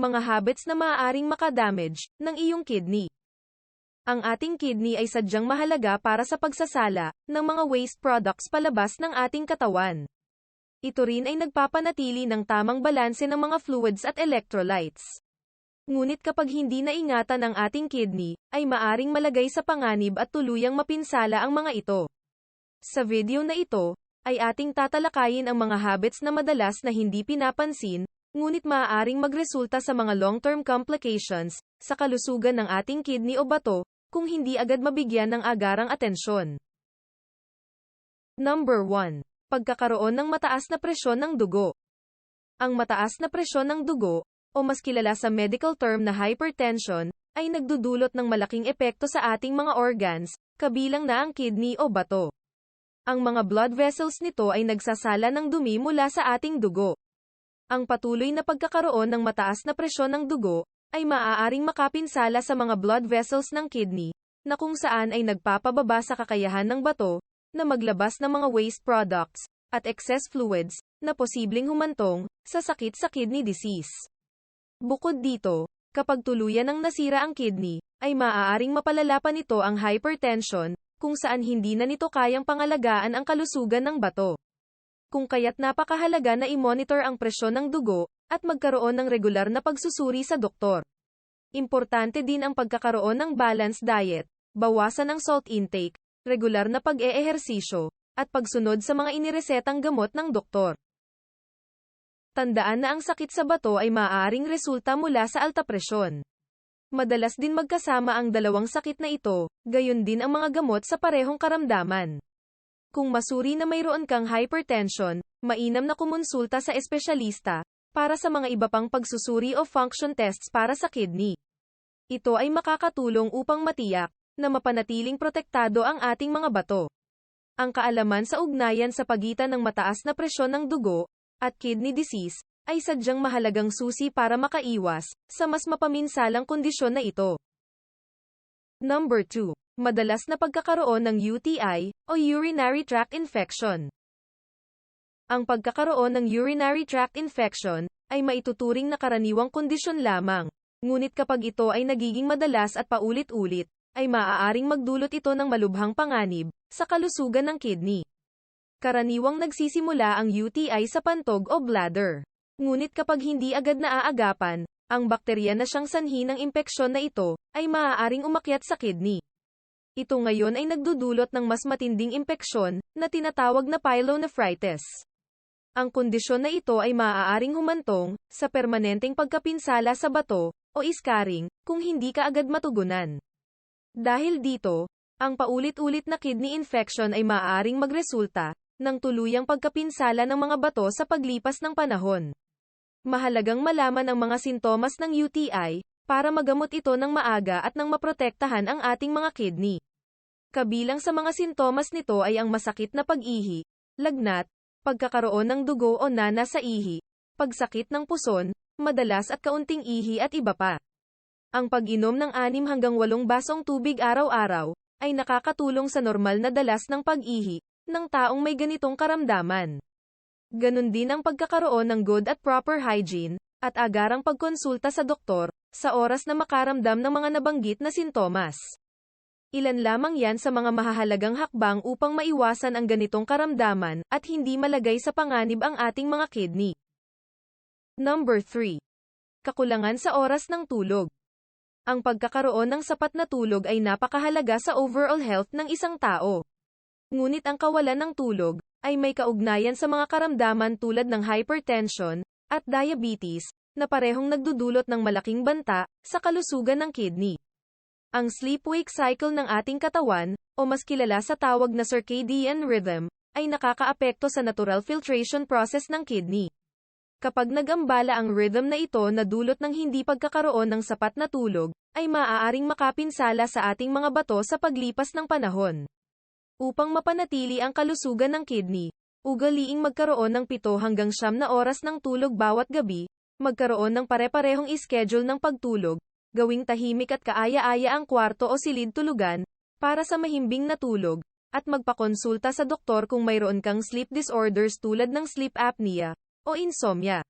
mga habits na maaaring makadamage ng iyong kidney. Ang ating kidney ay sadyang mahalaga para sa pagsasala ng mga waste products palabas ng ating katawan. Ito rin ay nagpapanatili ng tamang balanse ng mga fluids at electrolytes. Ngunit kapag hindi naingatan ang ating kidney, ay maaring malagay sa panganib at tuluyang mapinsala ang mga ito. Sa video na ito, ay ating tatalakayin ang mga habits na madalas na hindi pinapansin, ngunit maaaring magresulta sa mga long-term complications sa kalusugan ng ating kidney o bato, kung hindi agad mabigyan ng agarang atensyon. Number 1. Pagkakaroon ng mataas na presyon ng dugo. Ang mataas na presyon ng dugo, o mas kilala sa medical term na hypertension, ay nagdudulot ng malaking epekto sa ating mga organs, kabilang na ang kidney o bato. Ang mga blood vessels nito ay nagsasala ng dumi mula sa ating dugo. Ang patuloy na pagkakaroon ng mataas na presyon ng dugo, ay maaaring makapinsala sa mga blood vessels ng kidney, na kung saan ay nagpapababa sa kakayahan ng bato, na maglabas ng mga waste products, at excess fluids, na posibleng humantong sa sakit sa kidney disease. Bukod dito, kapag tuluyan ng nasira ang kidney, ay maaaring mapalala pa nito ang hypertension, kung saan hindi na nito kayang pangalagaan ang kalusugan ng bato. Kung kaya't napakahalaga na i-monitor ang presyon ng dugo, at magkaroon ng regular na pagsusuri sa doktor. Importante din ang pagkakaroon ng balanced diet, bawasan ang salt intake, regular na pag-eehersisyo, at pagsunod sa mga iniresetang gamot ng doktor. Tandaan na ang sakit sa bato ay maaaring resulta mula sa alta presyon. Madalas din magkasama ang dalawang sakit na ito, gayon din ang mga gamot sa parehong karamdaman. Kung masuri na mayroon kang hypertension, mainam na kumonsulta sa espesyalista, para sa mga iba pang pagsusuri o function tests para sa kidney. Ito ay makakatulong upang matiyak na mapanatiling protektado ang ating mga bato. Ang kaalaman sa ugnayan sa pagitan ng mataas na presyon ng dugo at kidney disease ay sadyang mahalagang susi para makaiwas sa mas mapaminsalang kondisyon na ito. Number 2. Madalas na pagkakaroon ng UTI o urinary tract infection. Ang pagkakaroon ng urinary tract infection ay maituturing na karaniwang kondisyon lamang, ngunit kapag ito ay nagiging madalas at paulit-ulit, ay maaaring magdulot ito ng malubhang panganib sa kalusugan ng kidney. Karaniwang nagsisimula ang UTI sa pantog o bladder. Ngunit kapag hindi agad naaagapan, ang bakterya na siyang sanhi ng impeksyon na ito ay maaaring umakyat sa kidney. Ito ngayon ay nagdudulot ng mas matinding impeksyon na tinatawag na pyelonephritis. Ang kondisyon na ito ay maaaring humantong sa permanenteng pagkapinsala sa bato o scarring kung hindi ka agad matugunan. Dahil dito, ang paulit-ulit na kidney infection ay maaaring magresulta ng tuluyang pagkapinsala ng mga bato sa paglipas ng panahon. Mahalagang malaman ang mga sintomas ng UTI para magamot ito ng maaga at nang maprotektahan ang ating mga kidney. Kabilang sa mga sintomas nito ay ang masakit na pag-ihi, lagnat, pagkakaroon ng dugo o nana sa ihi, pagsakit ng puson, madalas at kaunting ihi at iba pa. Ang pag-inom ng 6 hanggang 8 basong tubig araw-araw ay nakakatulong sa normal na dalas ng pag-ihi ng taong may ganitong karamdaman. Ganon din ang pagkakaroon ng good at proper hygiene at agarang pagkonsulta sa doktor sa oras na makaramdam ng mga nabanggit na sintomas. Ilan lamang yan sa mga mahahalagang hakbang upang maiwasan ang ganitong karamdaman at hindi malagay sa panganib ang ating mga kidney. Number 3. Kakulangan sa oras ng tulog. Ang pagkakaroon ng sapat na tulog ay napakahalaga sa overall health ng isang tao. Ngunit ang kawalan ng tulog ay may kaugnayan sa mga karamdaman tulad ng hypertension at diabetes na parehong nagdudulot ng malaking banta sa kalusugan ng kidney. Ang sleep-wake cycle ng ating katawan, o mas kilala sa tawag na circadian rhythm, ay nakakaapekto sa natural filtration process ng kidney. Kapag nag-ambala ang rhythm na ito na dulot ng hindi pagkakaroon ng sapat na tulog, ay maaaring makapinsala sa ating mga bato sa paglipas ng panahon. Upang mapanatili ang kalusugan ng kidney, ugaliing magkaroon ng 7 hanggang 9 na oras ng tulog bawat gabi, magkaroon ng pare-parehong schedule ng pagtulog, gawing tahimik at kaaya-aya ang kwarto o silid tulugan, para sa mahimbing na tulog, at magpakonsulta sa doktor kung mayroon kang sleep disorders tulad ng sleep apnea, o insomnia.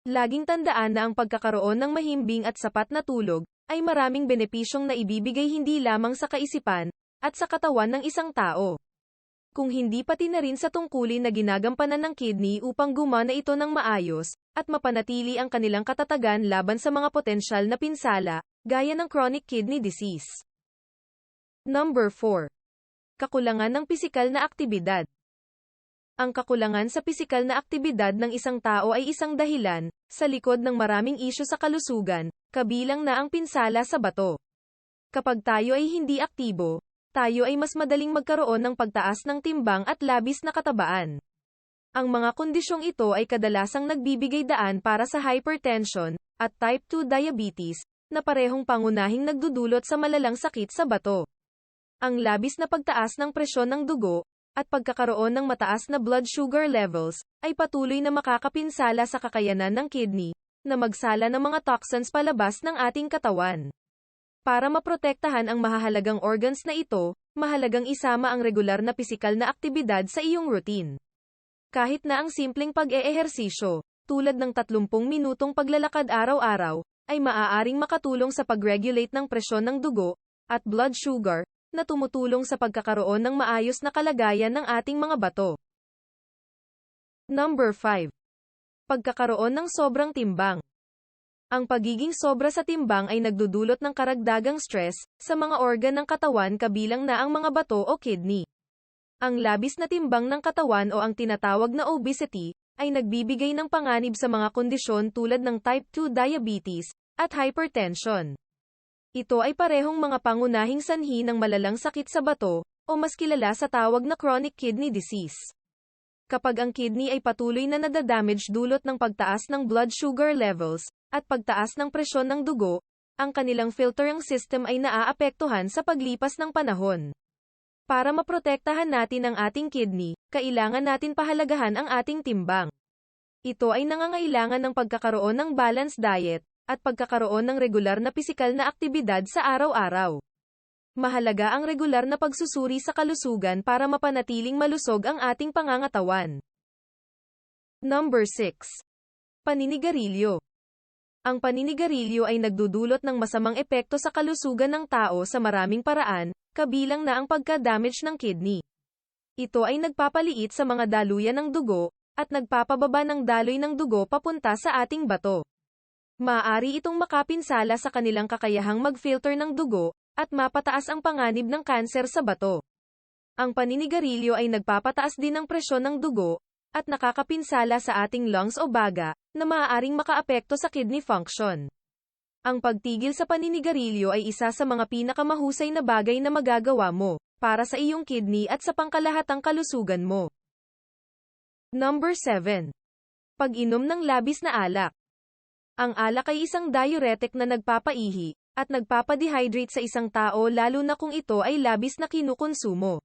Laging tandaan na ang pagkakaroon ng mahimbing at sapat na tulog, ay maraming benepisyong na ibibigay hindi lamang sa kaisipan, at sa katawan ng isang tao. Kung hindi pati na rin sa tungkulin na ginagampanan ng kidney upang gumana ito ng maayos, at mapanatili ang kanilang katatagan laban sa mga potensyal na pinsala, gaya ng chronic kidney disease. Number 4. Kakulangan ng pisikal na aktibidad. Ang kakulangan sa pisikal na aktibidad ng isang tao ay isang dahilan, sa likod ng maraming isyu sa kalusugan, kabilang na ang pinsala sa bato. Kapag tayo ay hindi aktibo, tayo ay mas madaling magkaroon ng pagtaas ng timbang at labis na katabaan. Ang mga kondisyong ito ay kadalasang nagbibigay daan para sa hypertension, at type 2 diabetes, na parehong pangunahing nagdudulot sa malalang sakit sa bato. Ang labis na pagtaas ng presyon ng dugo, at pagkakaroon ng mataas na blood sugar levels, ay patuloy na makakapinsala sa kakayanan ng kidney, na magsala ng mga toxins palabas ng ating katawan. Para maprotektahan ang mahahalagang organs na ito, mahalagang isama ang regular na pisikal na aktibidad sa iyong routine. Kahit na ang simpleng pag-eehersisyo, tulad ng 30 minutong paglalakad araw-araw, ay maaaring makatulong sa pag-regulate ng presyon ng dugo, at blood sugar, na tumutulong sa pagkakaroon ng maayos na kalagayan ng ating mga bato. Number 5. Pagkakaroon ng sobrang timbang. Ang pagiging sobra sa timbang ay nagdudulot ng karagdagang stress sa mga organ ng katawan kabilang na ang mga bato o kidney. Ang labis na timbang ng katawan o ang tinatawag na obesity ay nagbibigay ng panganib sa mga kondisyon tulad ng type 2 diabetes at hypertension. Ito ay parehong mga pangunahing sanhi ng malalang sakit sa bato, o mas kilala sa tawag na chronic kidney disease. Kapag ang kidney ay patuloy na nadadamage dulot ng pagtaas ng blood sugar levels, at pagtaas ng presyon ng dugo, ang kanilang filtering system ay naaapektuhan sa paglipas ng panahon. Para maprotektahan natin ang ating kidney, kailangan natin pahalagahan ang ating timbang. Ito ay nangangailangan ng pagkakaroon ng balanced diet, at pagkakaroon ng regular na pisikal na aktibidad sa araw-araw. Mahalaga ang regular na pagsusuri sa kalusugan para mapanatiling malusog ang ating pangangatawan. Number 6. Paninigarilyo. Ang paninigarilyo ay nagdudulot ng masamang epekto sa kalusugan ng tao sa maraming paraan, kabilang na ang pagka-damage ng kidney. Ito ay nagpapaliit sa mga daluyan ng dugo, at nagpapababa ng daloy ng dugo papunta sa ating bato. Maaari itong makapinsala sa kanilang kakayahang mag-filter ng dugo, at mapataas ang panganib ng kanser sa bato. Ang paninigarilyo ay nagpapataas din ng presyon ng dugo, at nakakapinsala sa ating lungs o baga, na maaaring makaapekto sa kidney function. Ang pagtigil sa paninigarilyo ay isa sa mga pinakamahusay na bagay na magagawa mo, para sa iyong kidney at sa pangkalahatang kalusugan mo. Number 7. Pag-inom ng labis na alak. Ang alak ay isang diuretic na nagpapaihi, at nagpapadehydrate sa isang tao lalo na kung ito ay labis na kinukonsumo.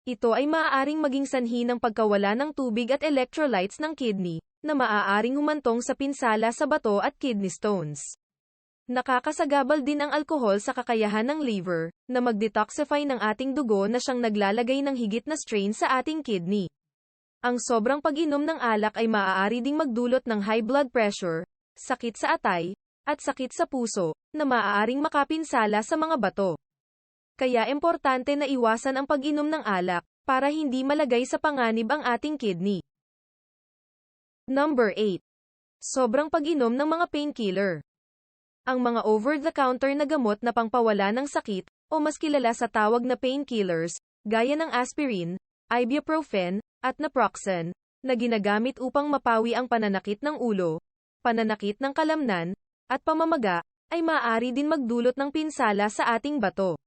Ito ay maaaring maging sanhi ng pagkawala ng tubig at electrolytes ng kidney, na maaaring humantong sa pinsala sa bato at kidney stones. Nakakasagabal din ang alkohol sa kakayahan ng liver, na mag-detoxify ng ating dugo na siyang naglalagay ng higit na strain sa ating kidney. Ang sobrang pag-inom ng alak ay maaari ding magdulot ng high blood pressure, sakit sa atay, at sakit sa puso, na maaaring makapinsala sa mga bato. Kaya importante na iwasan ang pag-inom ng alak, para hindi malagay sa panganib ang ating kidney. Number 8. Sobrang pag-inom ng mga painkiller. Ang mga over-the-counter na gamot na pangpawala ng sakit, o mas kilala sa tawag na painkillers, gaya ng aspirin, ibuprofen, at naproxen, na ginagamit upang mapawi ang pananakit ng ulo, pananakit ng kalamnan, at pamamaga, ay maaari din magdulot ng pinsala sa ating bato.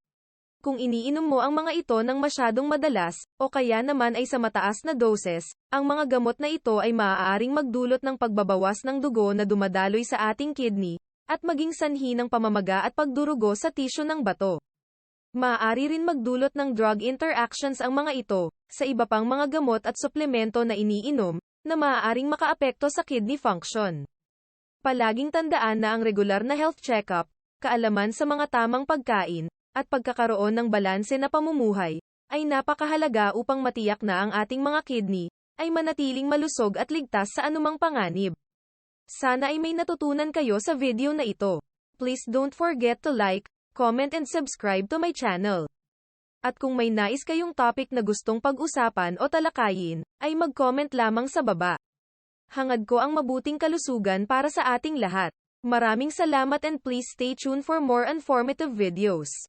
Kung iniinom mo ang mga ito ng masyadong madalas, o kaya naman ay sa mataas na doses, ang mga gamot na ito ay maaaring magdulot ng pagbabawas ng dugo na dumadaloy sa ating kidney, at maging sanhi ng pamamaga at pagdurugo sa tisyo ng bato. Maaari rin magdulot ng drug interactions ang mga ito, sa iba pang mga gamot at suplemento na iniinom, na maaaring makaapekto sa kidney function. Palaging tandaan na ang regular na health checkup, kaalaman sa mga tamang pagkain, at pagkakaroon ng balanse na pamumuhay, ay napakahalaga upang matiyak na ang ating mga kidney, ay manatiling malusog at ligtas sa anumang panganib. Sana ay may natutunan kayo sa video na ito. Please don't forget to like, comment and subscribe to my channel. At kung may nais kayong topic na gustong pag-usapan o talakayin, ay mag-comment lamang sa baba. Hangad ko ang mabuting kalusugan para sa ating lahat. Maraming salamat and please stay tuned for more informative videos.